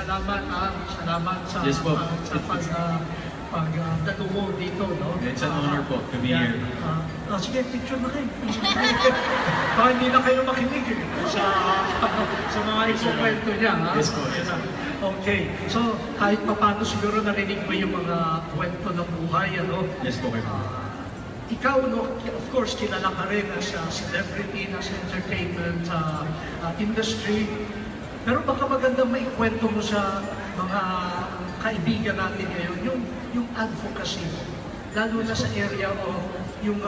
salamat salamat sa Yes po. pagdato mo dito, no? It's an honor po to be here. Sige, picture na kayo. Baka hindi na kayo makinig sa mga ikukwento niya. Yes po. Okay, so kahit paano siguro narinig mo yung mga kwento ng buhay, ano? Yes po, kayo. Ikaw, no, of course, kilala ka rin as a celebrity, as entertainment industry. Pero baka magandang maikwento mo sa mga kaibigan natin ngayon, yung advocacy mo, lalo na sa area of yung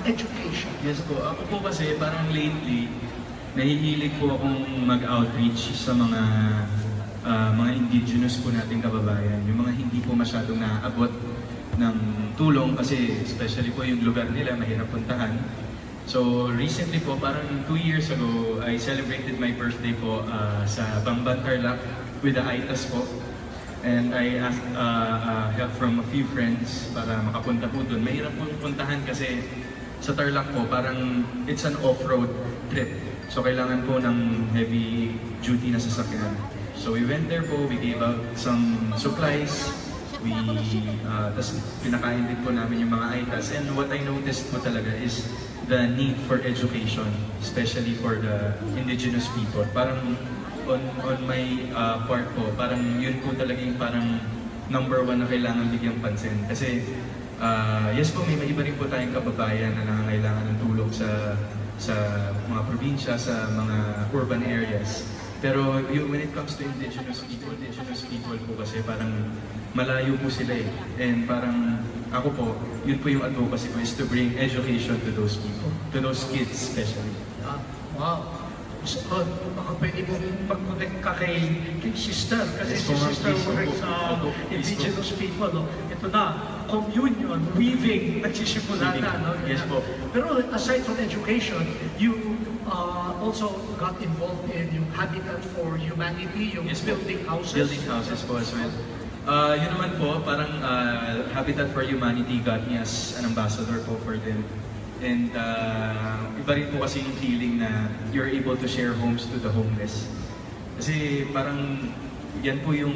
education. Yes po. Ako po kasi parang lately, nahihilig po akong mag-outreach sa mga indigenous po nating kababayan. Yung mga hindi po masyadong naabot ng tulong kasi especially po yung lugar nila mahirap puntahan. So recently po, parang 2 years ago, I celebrated my birthday po sa Bamban Tarlac with the AITAS po. And I asked help from a few friends para makapunta po doon. Mahirap po puntahan kasi sa Tarlac po, parang it's an off-road trip. So kailangan po ng heavy duty na sasakyan. So we went there po, we gave out some supplies. Tas pinakain din po namin yung mga AITAS. And what I noticed po talaga is the need for education, especially for the indigenous people. Parang on my part po, parang yun po talaga yung parang number 1 na kailangan bigyang pansin. Kasi yes po, may iba rin po tayong kababayan na nangangailangan ng tulong sa mga probinsya, sa mga urban areas. Pero when it comes to indigenous people po kasi parang malayo po sila eh. And parang ako po, yun po yung advocacy ko is to bring education to those people, to those kids especially. Wow! So, baka pwede mo mag-connect ka kay sister, kasi si sister works sa indigenous people. No? Ito na, communion, weaving, nagsisimula na. No? Yes po. Pero aside from education, you also got involved in yung Habitat for Humanity, yung building houses. Building houses po as well. Yun naman po, parang Habitat for Humanity got me as an ambassador po for them. And iba rin po kasi yung feeling na you're able to share homes to the homeless. Kasi parang yan po yung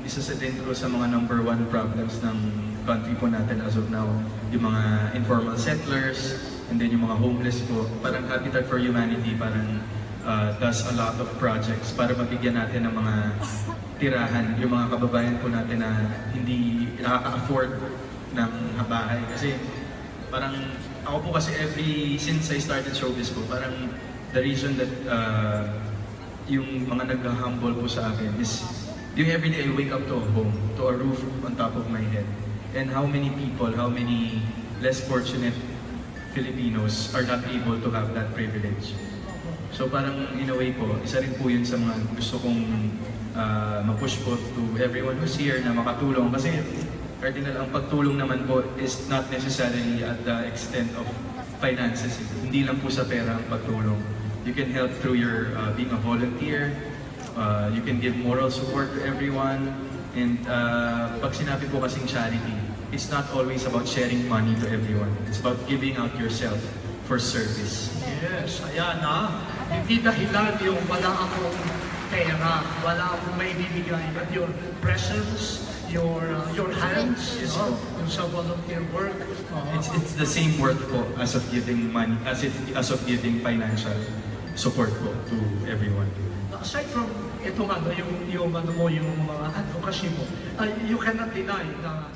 isa sa dentro sa mga number 1 problems ng country po natin as of now. Yung mga informal settlers, and then yung mga homeless po. Parang Habitat for Humanity parang does a lot of projects para mabigyan natin ng mga tirahan. Yung mga kababayan po natin na hindi nakaka-afford ng bahay. Kasi parang ako po kasi since I started showbiz po, parang the reason that yung mga nag-humble po sa akin is yung everyday I wake up to a home, to a roof on top of my head. And how many people, how many less fortunate Filipinos are not able to have that privilege. So parang in a way po, isa rin po yun sa mga gusto kong ma-push po to everyone who's here na makatulong. Kasi Cardinal, ang pagtulong naman po is not necessarily at the extent of finances. Hindi lang po sa pera ang pagtulong. You can help through your being a volunteer. You can give moral support to everyone. And pag sinabi po kasing charity, it's not always about sharing money to everyone. It's about giving out yourself for service. Yes, ayan hindi dahilan yung wala akong pera, wala akong may bibigay, but your presence, your hands, you know, yung sa volunteer work. It's the same worth po as of giving money, as of giving financial support po to everyone. Aside from itong yung mga advocacy mo, you cannot deny na